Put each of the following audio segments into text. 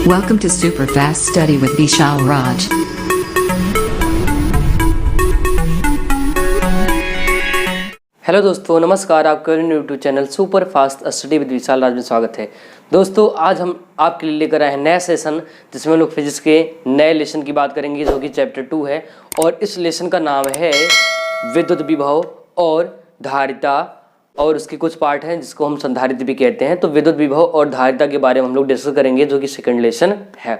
Welcome to Superfast Study with Vishal Raj. Hello दोस्तों, नमस्कार। आपका YouTube channel super fast study with Vishal Raj में स्वागत है। दोस्तों, आज हम आपके लिए लेकर आए हैं नया सेशन, जिसमें हम लोग फिजिक्स के नए लेसन की बात करेंगे, जो कि चैप्टर 2 है। और इस लेसन का नाम है विद्युत विभव और धारिता, और उसके कुछ पार्ट हैं जिसको हम संधारित्र भी कहते हैं। तो विद्युत विभव और धारिता के बारे में हम लोग डिस्कस करेंगे, जो कि सेकंड लेसन है।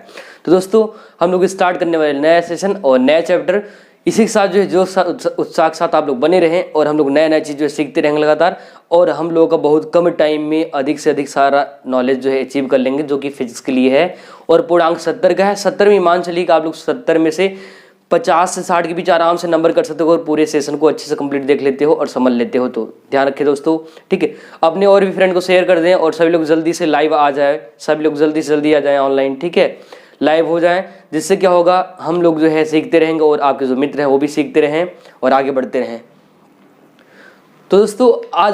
तो दोस्तों, हम लोग स्टार्ट करने वाले नया सेशन और नया चैप्टर। इसी के साथ जो है उत्साह के साथ आप लोग बने रहें और हम लोग नया चीज़ जो है सीखते रहेंगे लगातार, और हम लोगों का बहुत कम टाइम में अधिक से अधिक सारा नॉलेज जो है अचीव कर लेंगे, जो कि फिजिक्स के लिए है। और पूर्णांक 70 का है। 70 में मान चलिए कि आप लोग 70 में से 50 से 60 के बीच आराम से नंबर कर सकते हो और पूरे सेशन को अच्छे से कंप्लीट देख लेते हो और समझ लेते हो। तो ध्यान रखें दोस्तों, ठीक है। अपने और भी फ्रेंड को शेयर कर दें और सभी लोग जल्दी से लाइव आ जाए, सभी लोग जल्दी से जल्दी आ जाएँ ऑनलाइन, ठीक है, लाइव हो जाएं। जिससे क्या होगा, हम लोग जो है सीखते रहेंगे और आपके जो मित्र हैं वो भी सीखते रहें और आगे बढ़ते रहें। तो दोस्तों, आज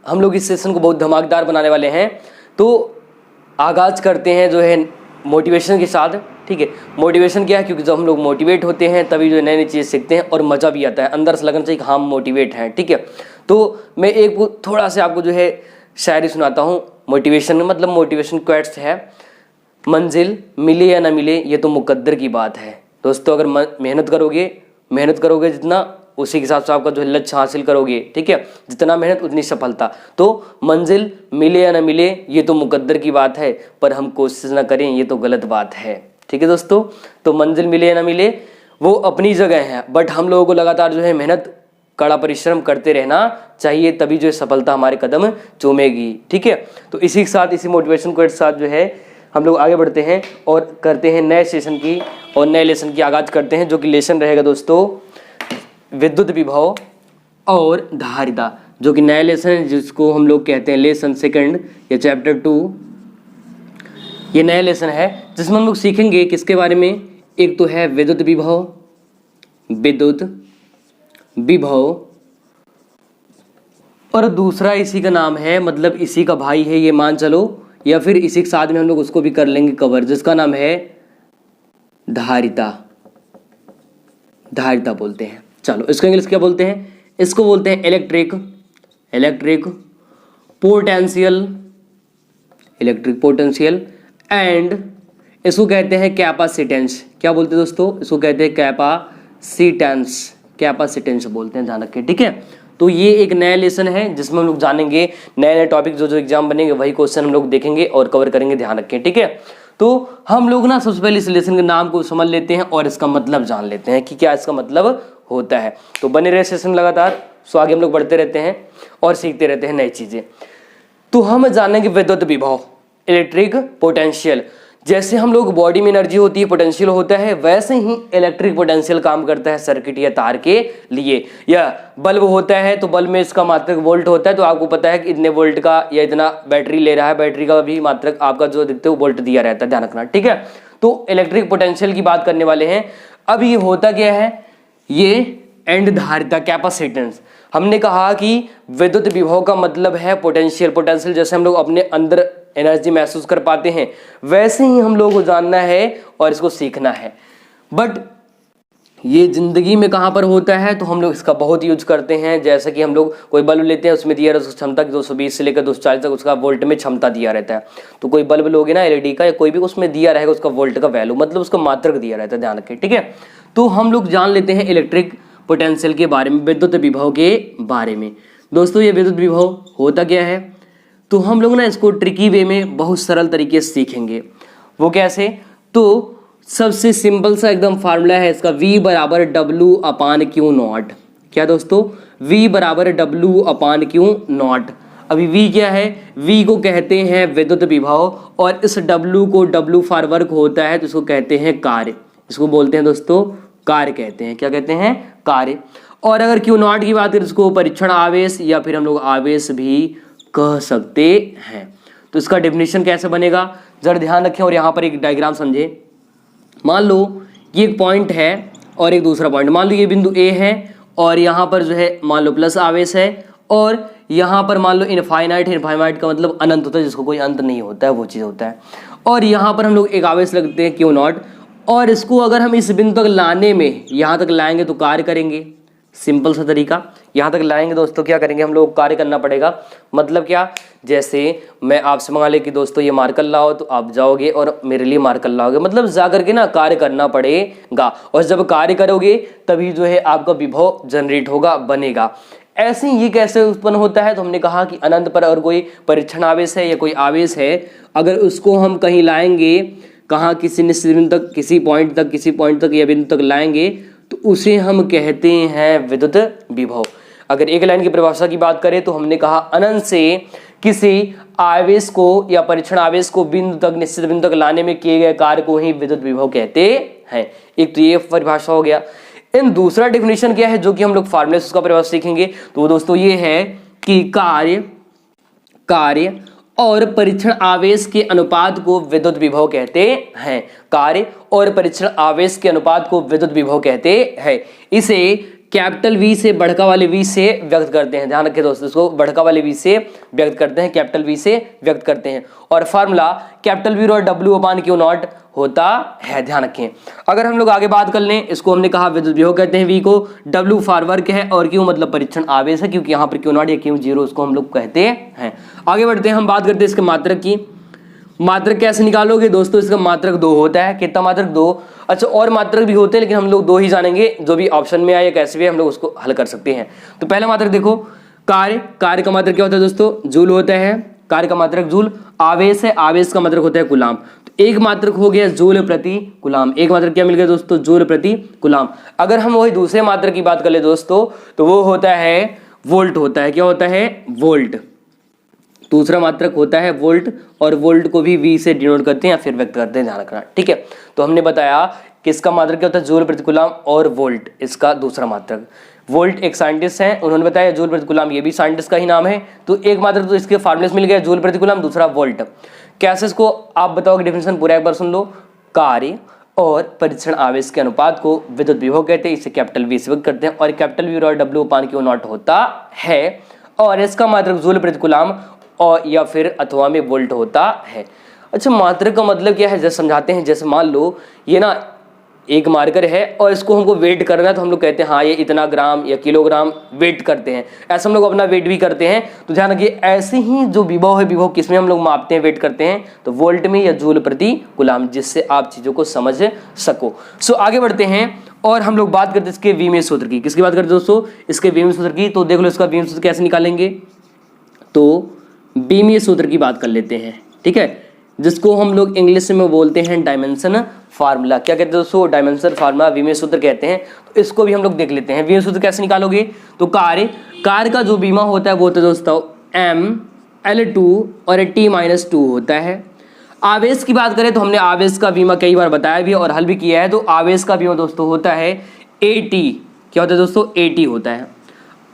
हम लोग इस सेशन को बहुत धमाकेदार बनाने वाले हैं। तो आगाज करते हैं जो है मोटिवेशन के साथ, ठीक है। मोटिवेशन क्या है, क्योंकि जब हम लोग मोटिवेट होते हैं तभी जो नई नई चीज़ सीखते हैं और मज़ा भी आता है, अंदर से लगना चाहिए कि हम मोटिवेट हैं, ठीक है। तो मैं एक थोड़ा सा आपको जो है शायरी सुनाता हूँ। मोटिवेशन मतलब मोटिवेशन क्वेट्स है। मंजिल मिले या ना मिले ये तो मुकद्दर की बात है। दोस्तों, अगर मेहनत करोगे जितना, उसी के हिसाब से आपका जो है लक्ष्य हासिल करोगे, ठीक है। जितना मेहनत उतनी सफलता। तो मंजिल मिले या ना मिले ये तो मुकद्दर की बात है, पर हम कोशिश ना करें ये तो गलत बात है, ठीक है दोस्तों। तो मंजिल मिले या ना मिले वो अपनी जगह है, बट हम लोगों को लगातार जो है मेहनत, कड़ा परिश्रम करते रहना चाहिए, तभी जो है सफलता हमारे कदम चूमेगी, ठीक है। तो इसी के साथ, इसी मोटिवेशन के साथ जो है हम लोग आगे बढ़ते हैं और करते हैं नए सेशन की और नए लेसन की आगाज करते हैं, जो कि लेसन रहेगा दोस्तों विद्युत विभव और धारिता, जो कि नया लेसन है, जिसको हम लोग कहते हैं लेसन सेकंड या चैप्टर 2। ये नया लेसन है जिसमें हम लोग सीखेंगे किसके बारे में। एक तो है विद्युत विभव और दूसरा इसी का नाम है, मतलब इसी का भाई है, ये मान चलो, या फिर इसी के साथ में हम लोग उसको भी कर लेंगे कवर, जिसका नाम है धारिता बोलते हैं। चलो, इसको इंग्लिश क्या बोलते हैं? इसको बोलते हैं इलेक्ट्रिक पोटेंशियल एंड इसको कहते हैं कैपेसिटेंस। क्या बोलते हैं दोस्तों? इसको कहते हैं कैपेसिटेंस बोलते हैं, ध्यान रखें, ठीक है। तो ये एक नया लेसन है जिसमें हम लोग जानेंगे नए नए टॉपिक, जो एग्जाम बनेंगे वही क्वेश्चन हम लोग देखेंगे और कवर करेंगे, ध्यान रखें, ठीक है। तो हम लोग ना सबसे पहले इस लेसन के नाम को समझ लेते हैं और इसका मतलब जान लेते हैं कि क्या इसका मतलब होता है। तो बने रहे सेशन लगातार, सो आगे हम लोग बढ़ते रहते हैं और सीखते रहते हैं नई चीजें। तो हम जानेंगे विद्युत विभव, इलेक्ट्रिक पोटेंशियल। जैसे हम लोग बॉडी में एनर्जी होती है, पोटेंशियल होता है, वैसे ही इलेक्ट्रिक पोटेंशियल काम करता है सर्किट या तार के लिए। या बल्ब होता है तो बल्ब में इसका मात्रक वोल्ट होता है, तो आपको पता है कि इतने वोल्ट का या इतना बैटरी ले रहा है, बैटरी का भी मात्रक आपका जो दिखते हो वोल्ट दिया रहता है, ध्यान रखना, ठीक है। तो इलेक्ट्रिक पोटेंशियल की बात करने वाले हैं। अब ये होता क्या है, ये एंड धारिता कैपेसिटेंस। हमने कहा कि विद्युत विभव का मतलब है पोटेंशियल जैसे हम लोग अपने अंदर एनर्जी महसूस कर पाते हैं, वैसे ही हम लोगों को जानना है और इसको सीखना है। बट ये जिंदगी में कहाँ पर होता है, तो हम लोग इसका बहुत यूज करते हैं। जैसे कि हम लोग कोई बल्ब लेते हैं, उसमें दिया रहता है क्षमता 220 से लेकर 240 तक उसका वोल्ट में क्षमता दिया रहता है। तो कोई बल्ब लोगे ना एलईडी का या कोई भी, उसमें दिया रहेगा उसका वोल्ट का वैल्यू, मतलब उसका मात्रक दिया रहता है, ध्यान रखें, ठीक है। तो हम लोग जान लेते हैं इलेक्ट्रिक पोटेंशियल के बारे में, विद्युत विभव के बारे में। दोस्तों, ये विद्युत विभव होता क्या है, तो हम लोग ना इसको ट्रिकी वे में बहुत सरल तरीके से सीखेंगे। वो कैसे? तो सबसे सिंपल सा एकदम फार्मूला है इसका, V बराबर W/Q0। क्या दोस्तों? V बराबर W/Q0। अभी V क्या है? V को कहते हैं विद्युत विभव, और इस W को, W फॉर वर्क होता है तो इसको कहते हैं कार्य। इसको बोलते हैं दोस्तों कार्य कहते हैं। क्या कहते हैं? कार्य। और अगर Q0 की बात करें, इसको परीक्षण आवेश या फिर हम लोग आवेश भी कह सकते हैं। तो इसका डेफिनेशन कैसे बनेगा, जरा ध्यान रखें और यहाँ पर एक डायग्राम समझें। मान लो ये एक पॉइंट है और एक दूसरा पॉइंट, मान लो ये बिंदु A है और यहाँ पर जो है मान लो प्लस आवेश है, और यहाँ पर मान लो इनफाइनाइट है, इनफाइनाइट का मतलब अनंत होता है, जिसको कोई अंत नहीं होता है, वो चीज़ होता है। और यहाँ पर हम लोग एक आवेश लगते हैं क्यू नॉट, और इसको अगर हम इस बिंदु तक लाने में यहाँ तक लाएंगे तो कार्य करेंगे। सिंपल सा तरीका, यहाँ तक लाएंगे दोस्तों क्या करेंगे हम लोग, कार्य करना पड़ेगा। मतलब क्या, जैसे मैं आपसे मंगा ले कि दोस्तों ये मार्कर लाओ, तो आप जाओगे और मेरे लिए मार्कर लाओगे, मतलब जा करके ना कार्य करना पड़ेगा। और जब कार्य करोगे तभी जो है आपका विभव जनरेट होगा, बनेगा। ऐसे ही ये कैसे उत्पन्न होता है, तो हमने कहा कि अनंत पर अगर कोई परीक्षण आवेश है या कोई आवेश है, अगर उसको हम कहीं लाएंगे, कहाँ किसी निश्चित बिंदु तक, किसी पॉइंट तक या बिंदु तक लाएंगे, तो उसे हम कहते हैं विद्युत विभव। अगर एक लाइन की परिभाषा की बात करें तो हमने कहा अनंत से किसी आवेश को या परीक्षण आवेश को बिंदु तक, निश्चित बिंदु तक लाने में किए गए कार्य को ही विद्युत विभव कहते हैं। एक तो ये परिभाषा हो गया। इन दूसरा डेफिनेशन क्या है जो कि हम लोग फार्मूले से उसका परिभाषा सीखेंगे, तो दोस्तों ये है कि कार्य और परीक्षण आवेश के अनुपात को विद्युत विभव कहते हैं। कार्य और परीक्षण आवेश के अनुपात को विद्युत विभव कहते हैं। इसे कैपिटल वी से बड़का वाले वी से व्यक्त करते हैं। ध्यान रखें दोस्तों, इसको बड़का वाले वी से व्यक्त करते हैं, कैपिटल वी से व्यक्त करते हैं। और फार्मूला कैपिटल वी और डब्ल्यू अपान क्यू नॉट होता है। ध्यान रखें। अगर हम लोग आगे बात कर लें, इसको हमने कहा विद्युत विभव कहते हैं वी को, डब्ल्यू फॉर वर्क है और क्यू मतलब परीक्षण आवेश है, क्योंकि यहाँ पर क्यू नॉट या क्यू जीरो उसको हम लोग कहते हैं। आगे बढ़ते हैं, हम बात करते हैं इसके मात्रक की। मात्रक कैसे निकालोगे दोस्तों, इसका मात्रक 2 होता है। कितना मात्रक 2? अच्छा, और मात्रक भी होते हैं लेकिन हम लोग 2 ही जानेंगे, जो भी ऑप्शन में आए या कैसे भी हम लोग उसको हल कर सकते हैं। तो पहला मात्रक देखो, कार्य का मात्रक क्या होता है दोस्तों, जूल होता है। कार्य का मात्रक जूल। आवेश है, आवेश का मात्रक होता है कूलाम। तो एक मात्रक हो गया जूल प्रति कूलाम। एक मात्रक क्या मिल गया दोस्तों, जूल प्रति कूलाम। अगर हम वही दूसरे मात्रक की बात कर ले दोस्तों, तो वो होता है वोल्ट होता है। क्या होता है, वोल्ट। दूसरा मात्रक होता है वोल्ट, और वोल्ट को भी वी से डिनोट करते हैं या फिर व्यक्त करते हैं, ध्यान रखना। ठीक है, तो हमने बताया कि इसका मात्रक क्या होता है, जूल प्रति कूलाम, और वोल्ट इसका दूसरा मात्रक। वोल्ट एक साइंटिस्ट हैं, उन्होंने बताया जूल प्रति कूलाम ये भी साइंटिस्ट का ही नाम है। तो एक मात्रक तो इसके फार्मूले मिल गया, जूल प्रति कूलाम, दूसरा वोल्ट। कैसे इसको आप बताओगे डेफिनेशन पूरा एक बार सुन लो। कार्य और परीक्षण आवेश के अनुपात को विद्युत विभव कहते हैं, इसे कैपिटल वी से व्यक्त करते हैं, और कैपिटल वी और डब्ल्यू अपान क्यू नॉट होता है, और इसका मात्रक जूल प्रति कूलाम और या फिर अथवा में वोल्ट होता है। अच्छा, मात्रक का मतलब क्या है, जैसे समझाते हैं। जैसे मान लो ये ना एक मार्कर है और इसको हमको वेट करना है, तो हम लोग कहते हैं हाँ ये इतना ग्राम या किलोग्राम वेट करते हैं। ऐसा हम लोग अपना वेट भी करते हैं। तो ध्यान रखिए, ऐसे ही जो विभव है, विभव किसमें हम लोग मापते हैं, वेट करते हैं, तो वोल्ट में या जूल प्रति कूलाम, जिससे आप चीजों को समझ सको। सो आगे बढ़ते हैं और हम लोग बात करते हैं इसके विमीय सूत्र की। किसकी बात करते हैं दोस्तों, इसके विमीय सूत्र की। तो देख लो इसका विमीय सूत्र कैसे निकालेंगे, तो विमीय सूत्र की बात कर लेते हैं। ठीक है, जिसको हम लोग इंग्लिश में बोलते हैं डायमेंशन फार्मूला। क्या कहते हैं दोस्तों, डायमेंशन फार्मूला, विमीय सूत्र कहते हैं। तो इसको भी हम लोग देख लेते हैं। विमीय सूत्र कैसे निकालोगे, तो कार्य का जो बीमा होता है वो होता है दोस्तों ML2 और T-2 होता है। आवेश की बात करें तो हमने आवेश का बीमा कई बार बताया भी और हल भी किया है। तो आवेश का बीमा दोस्तों होता है AT। क्या होता है दोस्तों, AT होता है।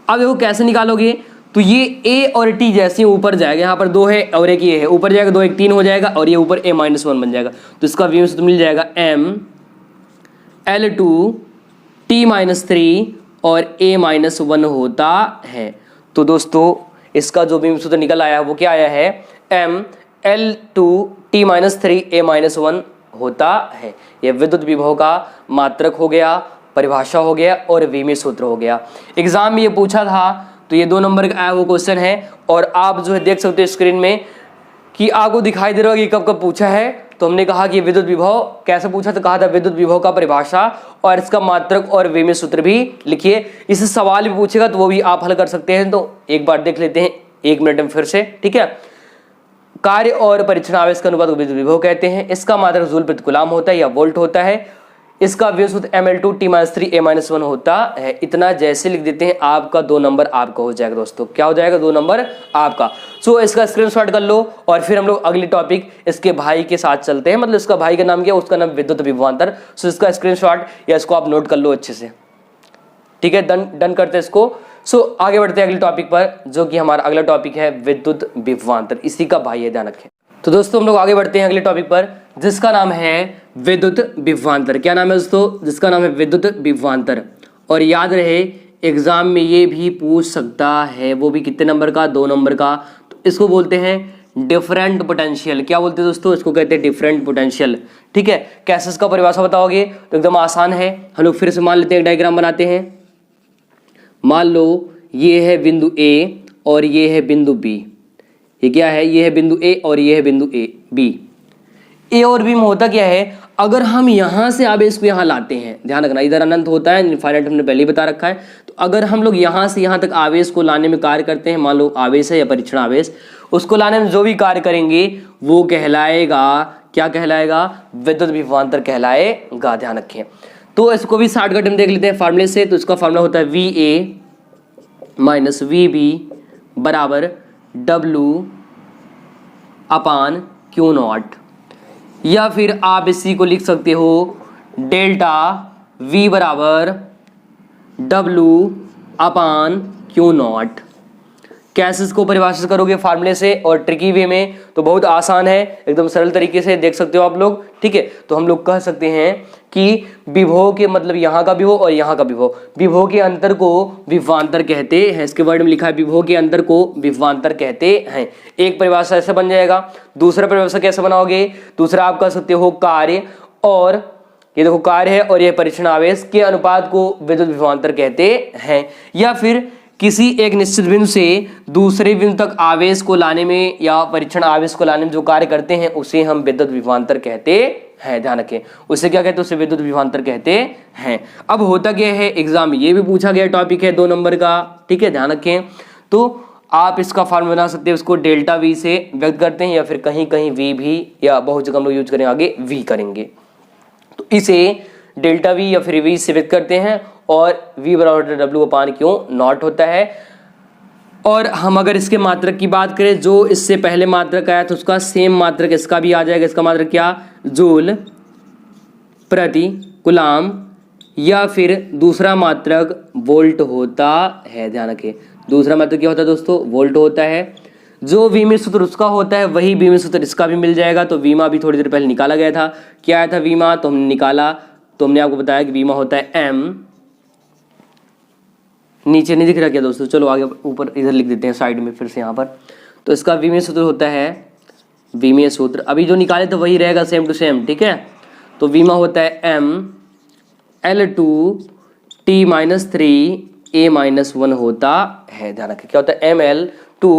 अब देखो कैसे निकालोगे, तो ये A और T जैसे ऊपर जाएगा, यहाँ पर 2 है और एक ये है, ऊपर जाएगा 2 1 3 हो जाएगा, और ये ऊपर A-1 बन जाएगा। तो इसका विमीय सूत्र मिल जाएगा ML2 T-3 और A-1 होता है। तो दोस्तों इसका जो विमीय सूत्र निकल आया वो क्या आया है, ML2 T-3 A-1 होता है। यह विद्युत विभव का मात्रक हो गया, परिभाषा हो गया और विमीय सूत्र हो गया। एग्जाम में ये पूछा था, तो ये 2 नंबर का आया वो क्वेश्चन है। और आप जो है देख सकते हो स्क्रीन में कि आपको दिखाई दे रहा है कि कब कब पूछा है। तो हमने कहा कि विद्युत विभव कैसे पूछा, तो कहा था विद्युत विभव का परिभाषा और इसका मात्रक और विमीय सूत्र भी लिखिए। इससे सवाल भी पूछेगा तो वो भी आप हल कर सकते हैं। तो एक बार देख लेते हैं 1 मिनट में फिर से। ठीक है, कार्य और परीक्षण आवेश का अनुपात को विद्युत विभव कहते हैं। इसका मात्रक जूल प्रति कूलाम होता है या वोल्ट होता है। इसका विमीय सूत्र ML2 T-3 A-1 होता है। इतना जैसे लिख देते हैं, आपका 2 नंबर आपका हो जाएगा दोस्तों। क्या हो जाएगा, 2 नंबर आपका। सो इसका स्क्रीनशॉट कर लो और फिर हम लोग अगले टॉपिक इसके भाई के साथ चलते हैं। मतलब इसका भाई का नाम क्या है, उसका नाम विद्युत विभवांतर। सो इसका स्क्रीनशॉट या इसको आप नोट कर लो अच्छे से। ठीक है, डन करते हैं इसको। सो आगे बढ़ते हैं अगले टॉपिक पर, जो कि हमारा अगला टॉपिक है विद्युत विभवांतर। इसी का भाई है, ध्यान रखें। तो दोस्तों हम लोग आगे बढ़ते हैं अगले टॉपिक पर, जिसका नाम है विद्युत विभवांतर। क्या नाम है दोस्तों, जिसका नाम है विद्युत विभवांतर। और याद रहे एग्जाम में ये भी पूछ सकता है, वो भी कितने नंबर का, 2 नंबर का। तो इसको बोलते हैं डिफरेंट पोटेंशियल। क्या बोलते हैं दोस्तों, इसको कहते हैं डिफरेंट पोटेंशियल। ठीक है, कैसे इसका परिभाषा बताओगे तो एकदम आसान है। हम लोग फिर से मान लेते हैं, एक डायग्राम बनाते हैं। मान लो ये है बिंदु ए और ये है बिंदु बी। ये क्या है, ये है बिंदु ए और ये है बिंदु ए बी। ए और बी में होता क्या है, अगर हम यहां से आवेश को यहां लाते हैं, ध्यान रखना इधर अनंत होता है, इनफाइनाइट हमने पहले ही बता रखा है। तो अगर हम लोग यहां से यहां तक आवेश को लाने में कार्य करते हैं, मान लो आवेश है या परीक्षण आवेश, उसको लाने में जो भी कार्य करेंगे वो कहलाएगा, क्या कहलाएगा, विद्युत विभवांतर कहलाएगा। ध्यान रखें। तो इसको भी शॉर्टकट में देख लेते हैं फार्मूले से। तो इसका फार्मूला होता है V A minus V B बराबर डब्लू अपान क्यू नॉट, या फिर आप इसी को लिख सकते हो डेल्टा V बराबर डब्लू अपान क्यू नॉट। कैसे इसको परिभाषित करोगे फार्मूले से और ट्रिकी वे में, तो बहुत आसान है, एकदम सरल तरीके से देख सकते हो आप लोग। ठीक है, तो हम लोग कह सकते हैं कि विभव के मतलब यहाँ का विभव और यहाँ का विभव, विभव के अंतर को विभवांतर कहते हैं। इसके वर्ड में लिखा है विभव के अंतर को विभवांतर कहते हैं। एक परिभाषा ऐसे बन जाएगा। दूसरा परिभाषा कैसे बनाओगे, दूसरा आप कह सकते हो कार्य, और ये देखो कार्य है और ये परीक्षण आवेश के अनुपात को विद्युत विभवांतर कहते हैं। या फिर किसी एक निश्चित बिंदु से दूसरे बिंदु तक आवेश को लाने में या परीक्षण आवेश को लाने में जो कार्य करते हैं उसे हम विद्युत विभवांतर कहते हैं। ध्यान रखें, उसे क्या कहते हैं, उसे विद्युत विभवांतर कहते हैं। अब होता क्या है, एग्जाम में ये भी पूछा गया टॉपिक है 2 नंबर का। ठीक है, ध्यान रखें। तो आप इसका फॉर्मूला बना सकते हैं, उसको डेल्टा वी से व्यक्त करते हैं, या फिर कहीं कहीं वी भी, या बहुत जगह हम लोग यूज करेंगे आगे वी करेंगे। तो इसे डेल्टा वी या फिर वी से व्यक्त करते हैं, और v बराबर डब्ल्यू अपान क्यू नॉट होता है। और हम अगर इसके मात्रक की बात करें, जो इससे पहले मात्रक आया तो उसका सेम मात्रक इसका भी आ जाएगा। इसका मात्रक क्या, जूल प्रति कूलाम, या फिर दूसरा मात्रक वोल्ट होता है। ध्यान रखें, दूसरा मात्रक क्या होता है दोस्तों, वोल्ट होता है। जो वीमी सूत्र उसका होता है वही वीमी सूत्र इसका भी मिल जाएगा। तो वीमा भी थोड़ी देर पहले निकाला गया था, क्या आया था वीमा, तो हमने निकाला, तो हमने आपको बताया कि वीमा होता है एम, नीचे नहीं दिख रहा क्या दोस्तों, चलो आगे ऊपर इधर लिख देते हैं साइड में फिर से यहाँ पर। तो इसका विमीय सूत्र होता है, विमीय सूत्र अभी जो निकाले तो वही रहेगा सेम टू सेम। ठीक है, तो वीमा होता है एम L2 T-3 A-1 होता है। ध्यान रखें, क्या होता है, ML2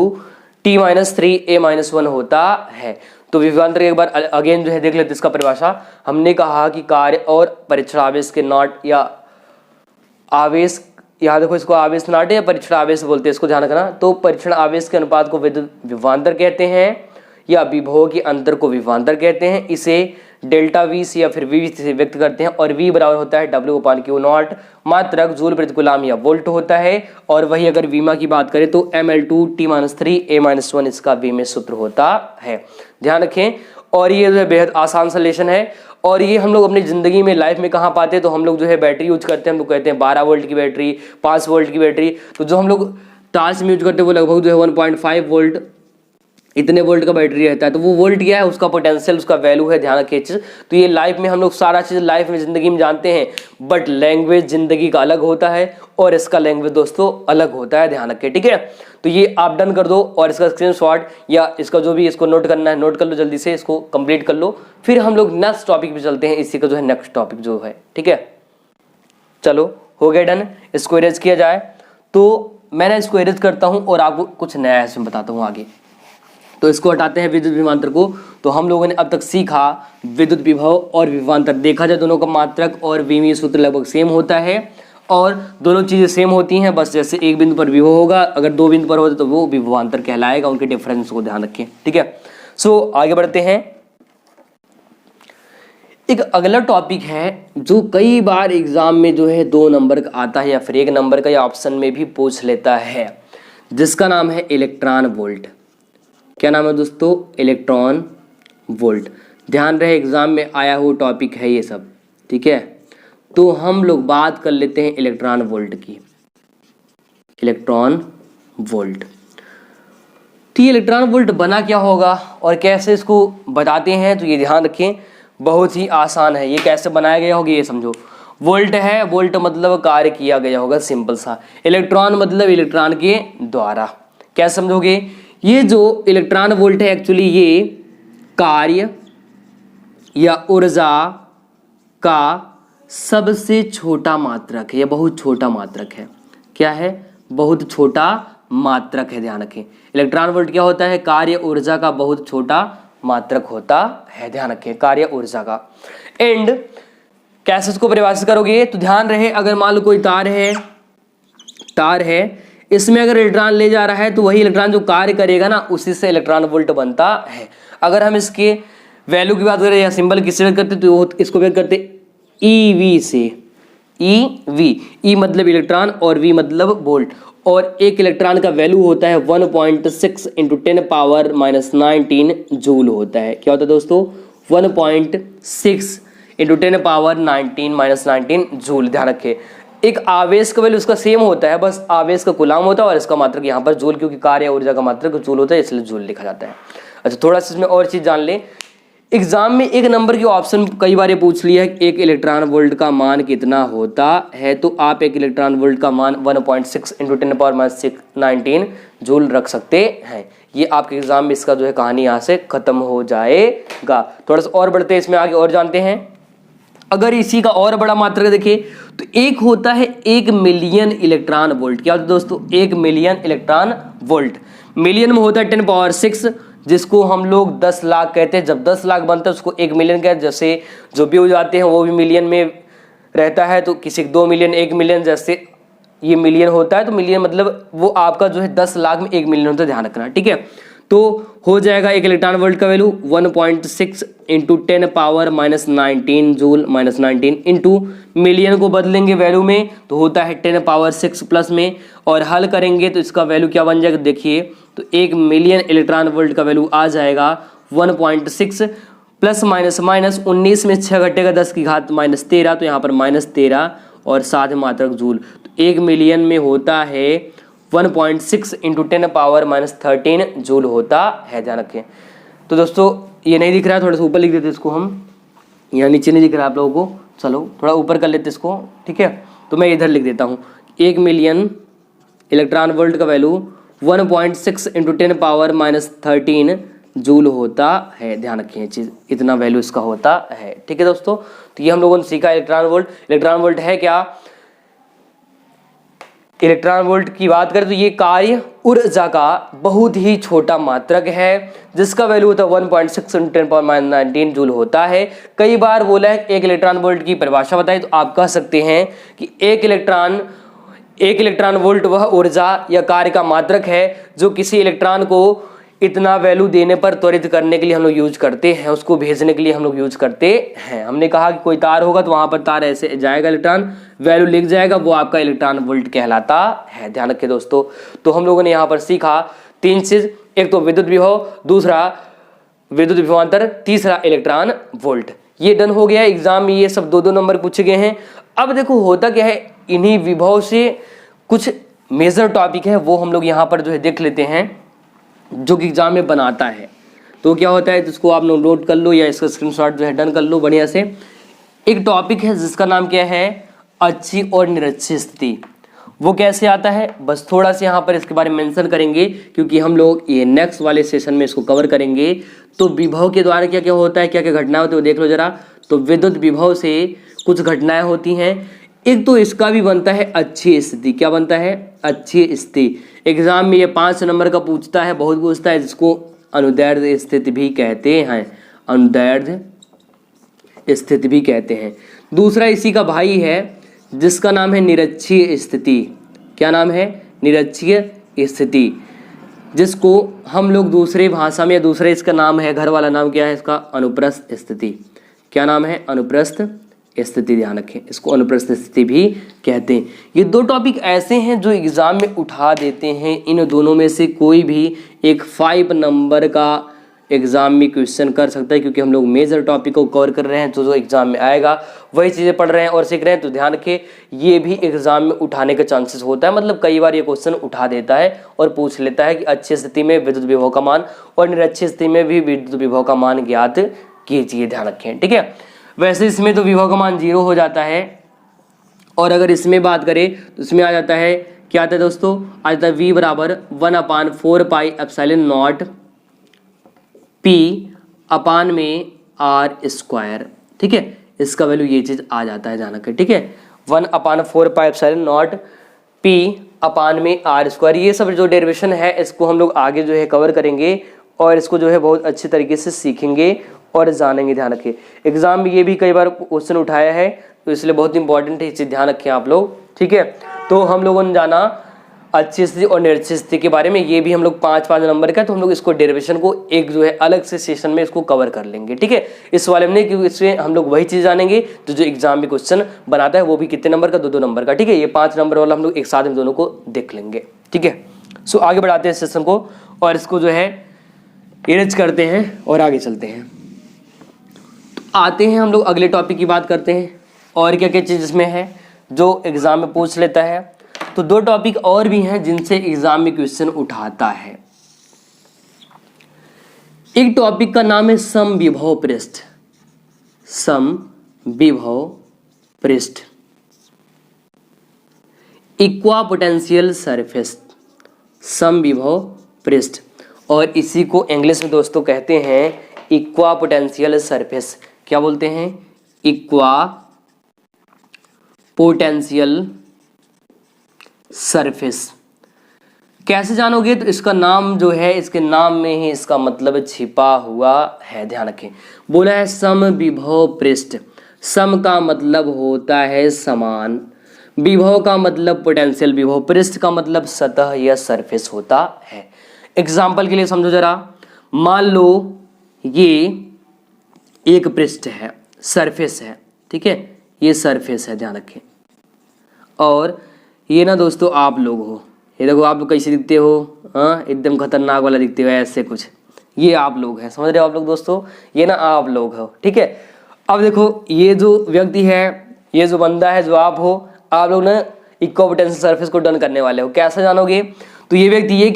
T-3 A-1 होता है। तो विभवांतर एक बार अगेन जो है देख लेते इसका परिभाषा। हमने कहा कि कार्य और परीक्षण आवेश के नॉट या आवेश, यहाँ देखो इसको आवेश नाट या परीक्षण आवेश बोलते हैं, इसको ध्यान रखना। तो परीक्षण आवेश के अनुपात को विद्युत विभवांतर कहते हैं, या विभव के अंतर को विभवांतर कहते हैं। इसे डेल्टा वी से या फिर वी से व्यक्त करते हैं, और वी बराबर होता है डब्ल्यू अपान क्यू नॉट, मात्रक जूल प्रति कूलाम या वोल्ट होता है। और वही अगर वीमा की बात करें तो ML2 T-3 A-1 इसका वीमे सूत्र होता है। ध्यान रखें, और ये जो है बेहद आसान सॉल्यूशन है, और ये हम लोग अपनी ज़िंदगी में लाइफ में कहाँ पाते हैं, तो हम लोग जो है बैटरी यूज करते हैं। हम लोग कहते हैं 12 वोल्ट की बैटरी, 5 वोल्ट की बैटरी। तो जो हम लोग टार्च में यूज करते हैं वो लगभग जो है 1.5 वोल्ट, इतने वोल्ट का बैटरी रहता है। तो वो वोल्ट क्या है, उसका पोटेंशियल, उसका वैल्यू है। ध्यान रखिए चीज़। तो ये लाइफ में हम लोग सारा चीज़ लाइफ में ज़िंदगी में जानते हैं, बट लैंग्वेज ज़िंदगी का अलग होता है और इसका लैंग्वेज दोस्तों अलग होता है। ध्यान रखिए, ठीक है। तो ये आप डन कर दो, और इसका स्क्रीनशॉट या इसका जो भी इसको नोट करना है नोट कर लो, जल्दी से इसको कंप्लीट कर लो। फिर हम लोग नेक्स्ट टॉपिक पे चलते हैं, इसी का जो है नेक्स्ट टॉपिक जो है, ठीक है। चलो हो गया डन, इसको इरेज किया जाए। तो मैंने इसको इरेज करता हूँ और आपको कुछ नया इसमें बताता हूँ आगे। तो इसको हटाते हैं विद्युत विभवांतर को। तो हम लोगों ने अब तक सीखा विद्युत विभव और विभवांतर। देखा जाए दोनों का मात्रक और विमीय सूत्र लगभग सेम होता है, और दोनों चीज़ें सेम होती हैं, बस जैसे एक बिंदु पर विभव होगा, अगर 2 बिंदु पर होता तो वो विभवांतर कहलाएगा। उनके डिफरेंस को ध्यान रखें, ठीक है। सो आगे बढ़ते हैं। एक अगला टॉपिक है जो कई बार एग्जाम में जो है 2 नंबर का आता है, या फिर 1 नंबर का, या ऑप्शन में भी पूछ लेता है, जिसका नाम है इलेक्ट्रॉन वोल्ट। क्या नाम है दोस्तों, इलेक्ट्रॉन वोल्ट। ध्यान रहे एग्जाम में आया हुआ टॉपिक है ये सब, ठीक है। तो हम लोग बात कर लेते हैं इलेक्ट्रॉन वोल्ट की। इलेक्ट्रॉन वोल्ट, तो ये इलेक्ट्रॉन वोल्ट बना क्या होगा और कैसे इसको बताते हैं, तो ये ध्यान रखें, बहुत ही आसान है। ये कैसे बनाया गया होगा ये समझो। वोल्ट है, वोल्ट मतलब कार्य किया गया होगा, सिंपल सा। इलेक्ट्रॉन मतलब इलेक्ट्रॉन के द्वारा। क्या समझोगे? ये जो इलेक्ट्रॉन वोल्ट है एक्चुअली ये कार्य या ऊर्जा का सबसे छोटा मात्रक है, या बहुत छोटा मात्रक है। क्या है? बहुत छोटा मात्रक है, ध्यान रखें। इलेक्ट्रॉन वोल्ट क्या होता है? कार्य ऊर्जा का बहुत छोटा मात्रक होता है, ध्यान रखें, कार्य ऊर्जा का। एंड कैसे इसको परिभाषित करोगे? तो ध्यान रहे, अगर मान लो कोई तार है, इसमें अगर इलेक्ट्रॉन ले जा रहा है तो वही इलेक्ट्रॉन जो कार्य करेगा ना, उसी से इलेक्ट्रॉन वोल्ट बनता है। अगर हम इसके वैल्यू की बात करें या सिंबल किससे व्यक्त करते तो इसको व्यक्त करते EV से। ई मतलब इलेक्ट्रॉन और V मतलब वोल्ट। और एक इलेक्ट्रॉन का वैल्यू होता है 1.6 इंटू 10⁻⁹ जूल होता है। क्या होता है दोस्तों? 1.6 इंटू 10⁻⁹ जूल। ध्यान रखें, एक आवेश का वैल्यू उसका सेम होता है, बस आवेश का कूलाम होता है और इसका मात्रक यहाँ पर जूल, क्योंकि कार्य ऊर्जा का मात्रक जूल होता है, इसलिए जूल लिखा जाता है। अच्छा, थोड़ा सा इसमें और चीज जान ले। एग्जाम में एक नंबर की ऑप्शन कई बार ये पूछ लिया है, एक इलेक्ट्रॉन वोल्ट का मान कितना होता है, तो आप एक इलेक्ट्रॉन वोल्ट का मान 1.6 इंटू 10⁻⁹ जूल रख सकते हैं। ये आपके एग्जाम में इसका जो है कहानी यहाँ से खत्म हो जाएगा। थोड़ा सा और बढ़ते हैं इसमें आगे और जानते हैं। अगर इसी का और बड़ा मात्रक देखें तो एक होता है 1 मिलियन इलेक्ट्रॉन वोल्ट। क्या होता है दोस्तों? 1 मिलियन इलेक्ट्रॉन वोल्ट। मिलियन में होता है 10⁻⁶, जिसको हम लोग 10 लाख कहते हैं। जब 10 लाख बनता है उसको 1 मिलियन कहते हैं। जैसे जो भी हो जाते हैं वो भी मिलियन में रहता है, तो किसी 2 मिलियन 1 मिलियन जैसे ये मिलियन होता है, तो मिलियन मतलब वो आपका जो है 10 लाख में 1 मिलियन होता है, ध्यान रखना, ठीक है। तो हो जाएगा एक इलेक्ट्रॉन वोल्ट का value 1.6 into 10⁻⁹ joule -19 into million को बदलेंगे वैल्यू में तो होता है 10⁻6 प्लस में, और हल करेंगे तो इसका वैल्यू क्या बन जाएगा देखिए। तो 1 मिलियन इलेक्ट्रॉन वोल्ट का वैल्यू आ जाएगा 1.6 प्लस माइनस 19 में 6 घटेगा 10 की घात -13, तो यहाँ पर -13 और साथ में मात्रक जूल। तो 1 मिलियन में होता है 1.6 इंटू 10⁻⁻13 जूल होता है, ध्यान रखें। तो दोस्तों ये नहीं दिख रहा है, थोड़ा सा ऊपर लिख देते इसको हम, यहाँ नीचे नहीं दिख रहा है आप लोगों को, चलो थोड़ा ऊपर कर लेते इसको, ठीक है। तो मैं इधर लिख देता हूँ 1 मिलियन इलेक्ट्रॉन वोल्ट का वैल्यू 1.6 इंटू 10⁻⁻13 जूल होता है, ध्यान रखिए चीज़, इतना वैल्यू इसका होता है, ठीक है दोस्तों। तो ये हम लोगों ने सीखा इलेक्ट्रॉन वोल्ट। इलेक्ट्रॉन वोल्ट है क्या? इलेक्ट्रॉन वोल्ट की बात करें तो ये कार्य ऊर्जा का बहुत ही छोटा मात्रक है, जिसका वैल्यू होता है 1.6 इंटू 10⁻⁹ जूल होता है। कई बार बोला है एक इलेक्ट्रॉन वोल्ट की परिभाषा बताई, तो आप कह सकते हैं कि एक इलेक्ट्रॉन वोल्ट वह ऊर्जा या कार्य का मात्रक है जो किसी इलेक्ट्रॉन को इतना वैल्यू देने पर त्वरित करने के लिए हम लोग यूज करते हैं, उसको भेजने के लिए हम लोग यूज करते हैं। हमने कहा कि कोई तार होगा तो वहां पर तार ऐसे जाएगा, इलेक्ट्रॉन वैल्यू लिख जाएगा, वो आपका इलेक्ट्रॉन वोल्ट कहलाता है, ध्यान रखिए दोस्तों। तो हम लोगों ने यहाँ पर सीखा 3 चीज, एक तो विद्युत विभव, दूसरा विद्युत विभवांतर, तीसरा इलेक्ट्रॉन वोल्ट। ये डन हो गया। एग्जाम में ये सब 2-2 नंबर पूछे गए हैं। अब देखो होता क्या है, इन्हीं विभव से कुछ मेजर टॉपिक है वो हम लोग यहाँ पर जो है देख लेते हैं, जो कि एग्जाम में बनाता है। तो क्या होता है, इसको आप नोट कर लो या इसका स्क्रीनशॉट जो है डन कर लो बढ़िया से। एक टॉपिक है जिसका नाम क्या है, अच्छी और निरक्षी स्थिति। वो कैसे आता है, बस थोड़ा सा यहाँ पर इसके बारे में मेंशन करेंगे, क्योंकि हम लोग ये नेक्स्ट वाले सेशन में इसको कवर करेंगे। तो विभव के द्वारा क्या क्या होता है, क्या क्या घटनाएं होती है वो देख लो जरा। तो विद्युत विभव से कुछ घटनाएं होती हैं। एक तो इसका भी बनता है अच्छी स्थिति। क्या बनता है, अच्छी स्थिति। एग्जाम में ये 5 नंबर का पूछता है, बहुत पूछता है, जिसको अनुदैर्ध्य स्थिति भी कहते हैं, अनुदैर्ध्य स्थिति भी कहते हैं। दूसरा इसी का भाई है जिसका नाम है निरक्षीय स्थिति। क्या नाम है, निरक्षीय स्थिति, जिसको हम लोग दूसरे भाषा में या दूसरे इसका नाम है, घर वाला नाम क्या है इसका, अनुप्रस्थ स्थिति। क्या नाम है, अनुप्रस्थ स्थिति, ध्यान रखें, इसको अनुप्रस्थ स्थिति भी कहते हैं। ये 2 टॉपिक ऐसे हैं जो एग्जाम में उठा देते हैं। इन दोनों में से कोई भी एक 5 नंबर का एग्जाम में क्वेश्चन कर सकता है, क्योंकि हम लोग मेजर टॉपिक को कवर कर रहे हैं। जो एग्जाम में आएगा वही चीज़ें पढ़ रहे हैं और सीख रहे हैं। तो ध्यान रखें, ये भी एग्जाम में उठाने का चांसेस होता है, मतलब कई बार ये क्वेश्चन उठा देता है और पूछ लेता है कि अच्छी स्थिति में विद्युत विभव का मान और निरक्षी स्थिति में भी विद्युत विभव का मान ज्ञात कीजिए, ध्यान रखें, ठीक है। वैसे इसमें तो विभव का मान 0 हो जाता है, और अगर इसमें बात करें तो इसमें आ जाता है, क्या आता है दोस्तों, आ जाता है v बराबर 1/4 पाई एप्सिलॉन नॉट p अपान में r स्क्वायर। ठीक है, इसका वैल्यू ये चीज आ जाता है ध्यान रखें। ठीक है, 1/4 पाई एप्सिलॉन नॉट p अपान में r स्क्वायर। ये सब जो डेरिवेशन है इसको हम लोग आगे जो है कवर करेंगे और इसको जो है बहुत अच्छे तरीके से सीखेंगे और जानेंगे। ध्यान रखें, एग्जाम में ये भी कई बार क्वेश्चन उठाया है, तो इसलिए बहुत इंपॉर्टेंट है, इसे ध्यान रखें आप लोग। ठीक है, तो हम लोगों ने जाना अच्छी स्थिति और निरक्षी स्थिति के बारे में, ये भी हम लोग 5-5 नंबर का, तो हम लोग इसको डेरिवेशन को एक जो है अलग से सेशन में इसको कवर कर लेंगे। ठीक है, इस वाले में नहीं, क्योंकि इसमें हम लोग वही चीज जानेंगे जो एग्जाम में क्वेश्चन बनाता है, वो भी कितने नंबर का, 2-2 नंबर का। ठीक है, ये 5 नंबर वाला हम लोग एक साथ इन दोनों को देख लेंगे। ठीक है, सो आगे बढ़ाते हैं सेशन को और इसको जो है इरेज करते हैं और आगे चलते हैं। तो आते हैं हम लोग अगले टॉपिक की बात करते हैं और क्या क्या चीज इसमें है जो एग्जाम में पूछ लेता है। तो 2 टॉपिक और भी हैं जिनसे एग्जाम में क्वेश्चन उठाता है। एक टॉपिक का नाम है समविभव पृष्ठ, समविभव पृष्ठ, इक्वापोटेंशियल सरफेस, समविभव पृष्ठ, और इसी को इंग्लिश में दोस्तों कहते हैं इक्वापोटेंशियल सरफेस। क्या बोलते हैं? इक्वापोटेंशियल सरफेस। कैसे जानोगे? तो इसका नाम जो है, इसके नाम में ही इसका मतलब छिपा हुआ है। ध्यान रखें, बोला है समविभव पृष्ठ। सम का मतलब होता है समान, विभव का मतलब पोटेंशियल विभव, पृष्ठ का मतलब सतह या सरफेस होता है। एग्जाम्पल के लिए समझो जरा, मान लो ये एक पृष्ठ है, सरफेस है। ठीक है, ये सरफेस है, ध्यान रखें। और ये ना दोस्तों आप लोग हो, ये देखो आप लोग कैसे दिखते हो, हाँ एकदम खतरनाक वाला दिखते हो ऐसे कुछ, ये आप लोग हैं, समझ रहे हो आप लोग दोस्तों, ये ना आप लोग हो। ठीक है, अब देखो ये जो व्यक्ति है, ये जो बंदा है, जो आप हो, आप लोग ना इक्विपोटेंशियल सरफेस को डन करने वाले हो। कैसे जानोगे? तो ये व्यक्ति ये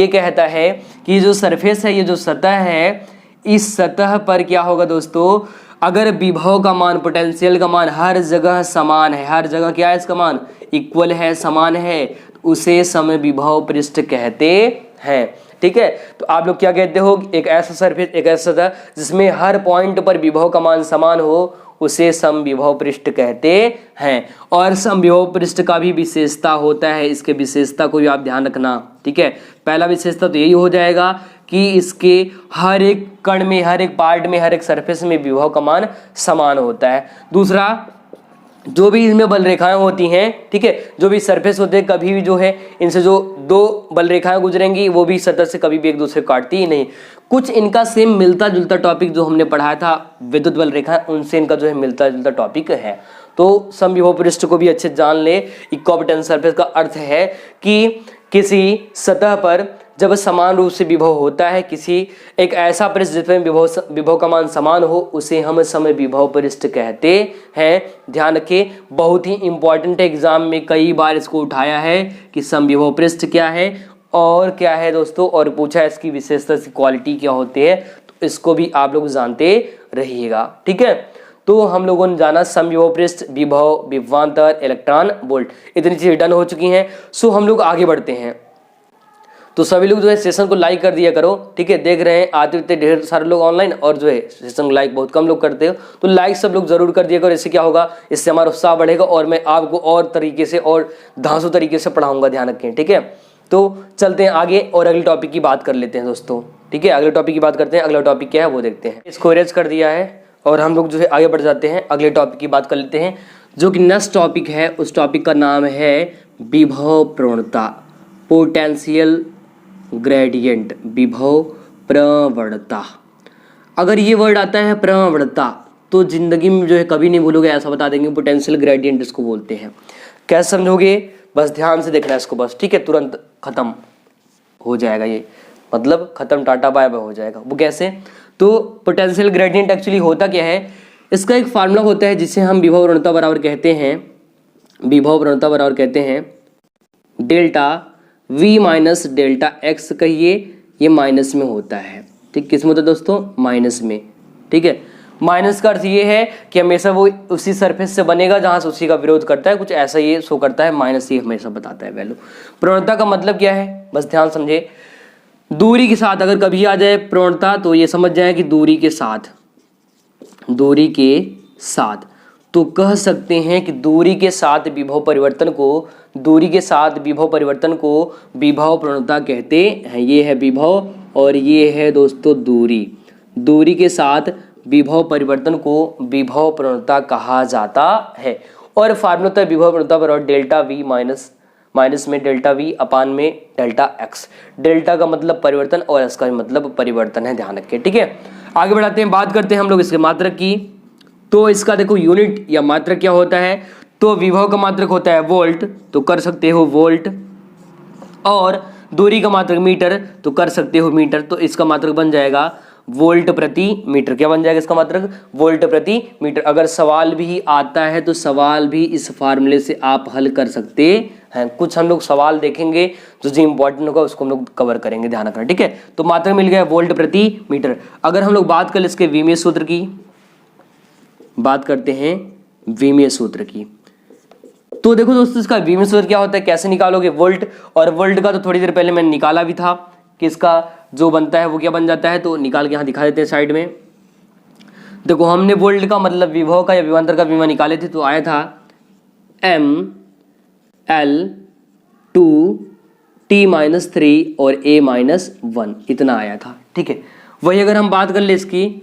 कहता है, कि जो सरफेस है, ये जो सतह है, इस सतह पर क्या होगा दोस्तों, अगर विभव का मान, पोटेंशियल का मान हर जगह समान है, हर जगह क्या है इसका मान, इक्वल है, समान है, तो उसे समविभव पृष्ठ कहते हैं। ठीक है, तो आप लोग क्या कहते हो, एक ऐसा सरफेस, एक ऐसा सतह जिसमें हर पॉइंट पर विभव का मान समान हो, उसे समविभव पृष्ठ कहते हैं। और समविभव पृष्ठ का भी विशेषता होता है, इसके विशेषता को भी आप ध्यान रखना। ठीक है, पहला विशेषता तो यही हो जाएगा कि इसके हर एक कण में, हर एक पार्ट में, हर एक सरफेस में विभव का मान समान होता है। दूसरा, जो भी इसमें बल रेखाएं होती हैं, ठीक है, जो भी सरफेस होते हैं, कभी भी जो है इनसे जो 2 बल रेखाएं गुजरेंगी, वो भी सतह से कभी भी एक दूसरे को काटती ही नहीं। कुछ इनका सेम मिलता जुलता टॉपिक जो हमने पढ़ाया था विद्युत बल रेखा, उनसे इनका जो है मिलता जुलता टॉपिक है। तो समविभव पृष्ठ को भी अच्छे जान ले। इक्विपोटेंशियल सरफेस का अर्थ है कि किसी सतह पर जब समान रूप से विभव होता है, किसी एक ऐसा पृष्ठ जिसमें विभव का मान समान हो, उसे हम समविभव पृष्ठ कहते हैं। ध्यान रखें, बहुत ही इंपॉर्टेंट है, एग्जाम में कई बार इसको उठाया है कि समविभव पृष्ठ क्या है और क्या है दोस्तों, और पूछा है इसकी विशेषता, इसकी क्वालिटी क्या होती है, तो इसको भी आप लोग जानते रहिएगा। ठीक है, तो हम लोगों ने जाना समविभव पृष्ठ, विभव, विभवांतर, इलेक्ट्रॉन, वोल्ट, इतनी चीजें डन हो चुकी हैं। सो हम लोग आगे बढ़ते हैं। तो सभी लोग जो है सेशन को लाइक कर दिया करो। ठीक है, देख रहे हैं आते रहते ढेर सारे लोग ऑनलाइन, और जो है सेशन को लाइक बहुत कम लोग करते हो, तो लाइक सब लोग जरूर कर दिया करो। इससे क्या होगा, इससे हमारा उत्साह बढ़ेगा और मैं आपको और तरीके से और धांसू तरीके से पढ़ाऊंगा। ध्यान रखें। ठीक है, तो चलते हैं आगे और अगले टॉपिक की बात कर लेते हैं दोस्तों। ठीक है, अगले टॉपिक की बात करते हैं। अगला टॉपिक क्या है वो देखते हैं। इसको इरेज कर दिया है और हम लोग जो है आगे बढ़ जाते हैं, अगले टॉपिक की बात कर लेते हैं, जो कि नेक्स्ट टॉपिक है। उस टॉपिक का नाम है विभव प्रवणता, पोटेंशियल ग्रेडियंट, विभव प्रवणता। अगर ये वर्ड आता है प्रवणता, तो जिंदगी में जो है कभी नहीं भूलोगे, ऐसा बता देंगे। पोटेंशियल ग्रेडियंट इसको बोलते हैं। कैसे समझोगे, बस ध्यान से देखना है इसको बस। ठीक है, तुरंत खत्म हो जाएगा ये, मतलब खत्म, टाटा बाय बाय हो जाएगा। वो कैसे? तो पोटेंशियल ग्रेडियंट एक्चुअली होता क्या है, इसका एक फार्मूला होता है जिसे हम विभव प्रवणता बराबर कहते हैं, विभव प्रवणता बराबर कहते हैं delta v minus delta x, कहिए ये माइनस में होता है। ठीक, किस में होता है दोस्तों, माइनस में। ठीक है, माइनस का अर्थ ये है कि हमेशा वो उसी सरफेस से बनेगा जहां से उसी का विरोध करता है, कुछ ऐसा ये शो करता है, माइनस ये हमेशा बताता है वैल्यू। प्रवणता का मतलब क्या है, बस ध्यान समझे, दूरी के साथ अगर कभी आ जाए प्रवणता तो ये समझ जाए कि दूरी के साथ तो कह सकते हैं कि दूरी के साथ विभव परिवर्तन को विभव प्रवणता कहते हैं। ये है विभव और ये है दोस्तों दूरी के साथ विभव परिवर्तन को विभव प्रवणता कहा जाता है। और फार्मूला होता है विभव प्रवणता बराबर डेल्टा वी माइनस में डेल्टा वी अपान में डेल्टा एक्स। डेल्टा का मतलब परिवर्तन और एक्स का मतलब परिवर्तन है, ध्यान रखें, ठीक है। आगे बढ़ाते हैं, बात करते हैं हम लोग इसके मात्रक की। तो इसका देखो यूनिट या मात्रक क्या होता है, तो विभव का मात्रक होता है वोल्ट, तो कर सकते हो वोल्ट, और दूरी का मात्रक मीटर, तो कर सकते हो मीटर। तो इसका मात्रक बन जाएगा वोल्ट प्रति मीटर। क्या बन जाएगा इसका मात्रक, वोल्ट प्रति मीटर। अगर सवाल भी आता है तो सवाल भी इस फार्मूले से आप हल कर सकते हैं। कुछ हम लोग सवाल देखेंगे जो इंपॉर्टेंट होगा उसको हम लोग कवर करेंगे, ध्यान रखना, ठीक है। तो मात्रक मिल गया वोल्ट प्रति मीटर। अगर हम लोग बात करें इसके विमीय सूत्र की, बात करते हैं विमीय सूत्र की, तो देखो दोस्तों इसका विमीय सूत्र क्या होता है, कैसे निकालोगे वोल्ट। और वोल्ट का तो थोड़ी देर पहले मैंने निकाला भी था कि इसका जो बनता है वो क्या बन जाता है, तो निकाल के यहाँ दिखा देते हैं साइड में। देखो हमने वोल्ट का मतलब विभव का या विभवांतर का विमा निकाले थे, तो आया था mL/2t-3 और a-1 इतना आया था, ठीक है। वही अगर हम बात कर ले इसकी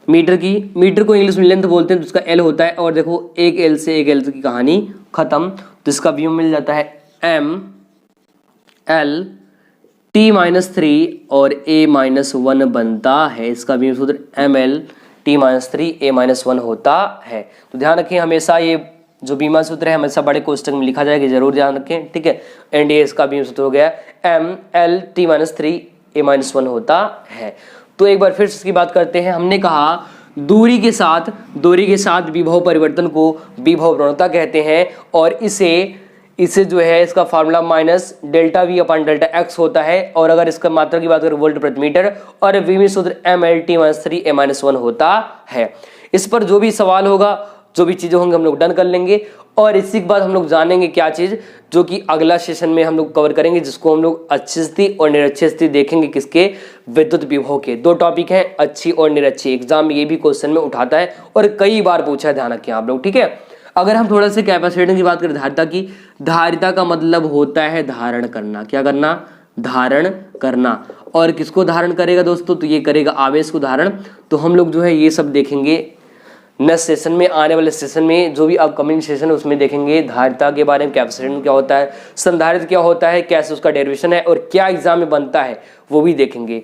मीटर की, मीटर को इंग्लिश में लेंथ बोलते हैं, तो उसका एल होता है। और देखो एक एल से की कहानी खत्म। तो इसका व्यू मिल जाता है mL/t-3 और a-1 बनता है। इसका व्यू सूत्र mL/t-3 a-1 होता है। तो ध्यान रखें, हमेशा ये जो बीमा सूत्र है हमेशा बड़े कोष्टक में लिखा जाएगा, जरूर ध्यान रखें, ठीक है। एंड ये इसका बीमा सूत्र हो गया mL/t-3 a-1 होता है। तो एक बार फिर इसकी बात करते हैं। हमने कहा दूरी के साथ विभव परिवर्तन को विभव प्रवणता कहते हैं, और इसे जो है इसका formula minus delta we upon delta x होता है। और अगर इसका मात्रा की बात करें वोल्ट प्रति मीटर, और विमीय सूत्र mL/t-3 a-1 होता है। इस पर जो भी सवाल होगा, जो भी चीजें होंगी हम लोग डन कर लेंगे। और इसी के बाद हम लोग जानेंगे क्या चीज, जो कि अगला सेशन में हम लोग कवर करेंगे, जिसको हम लोग अच्छी स्थिति और निरक्षीय स्थिति देखेंगे। किसके, विद्युत विभव के। दो टॉपिक हैं, अच्छी और निरक्षीय। एग्जाम में ये भी क्वेश्चन में उठाता है और कई बार पूछा है, ध्यान रखिए आप लोग, ठीक है। अगर हम थोड़ा सा कैपेसिटेंस की बात करें, धारिता की, धारिता का मतलब होता है धारण करना। क्या करना, धारण करना। और किसको धारण करेगा दोस्तों, तो ये करेगा आवेश को धारण। तो हम लोग जो है ये सब देखेंगे नेक्स्ट सेशन में, आने वाले सेशन में, जो भी अपकमिंग सेशन है उसमें देखेंगे धारिता के बारे में, कैपेसिटेंस क्या होता है, संधारित्र क्या होता है, कैसे उसका डेरिवेशन है, और क्या एग्जाम में बनता है वो भी देखेंगे।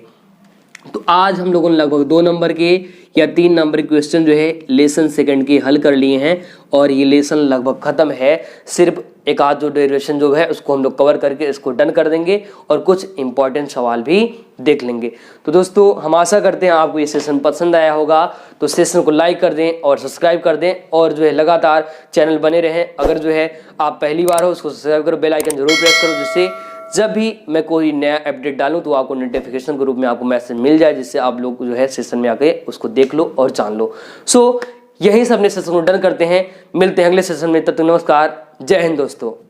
तो आज हम लोगों ने लगभग 2 नंबर के या 3 नंबर के क्वेश्चन जो है लेसन सेकंड के हल कर लिए हैं, और ये लेसन लगभग खत्म है। सिर्फ एक आध जो डेरिवेशन जो है उसको हम लोग कवर करके इसको डन कर देंगे, और कुछ इंपॉर्टेंट सवाल भी देख लेंगे। तो दोस्तों हम आशा करते हैं आपको ये सेशन पसंद आया होगा, तो सेशन को लाइक कर दें और सब्सक्राइब कर दें, और जो है लगातार चैनल बने रहें। अगर जो है आप पहली बार हो उसको सब्सक्राइब करो, बेल आइकन जरूर प्रेस करो, जिससे जब भी मैं कोई नया अपडेट डालूं तो आपको नोटिफिकेशन के रूप में आपको मैसेज मिल जाए, जिससे आप लोग जो है सेशन में आके उसको देख लो और जान लो। सो यही सब अपने सेशन को डन करते हैं। मिलते हैं अगले सेशन में, तब तक नमस्कार, जय हिंद दोस्तों।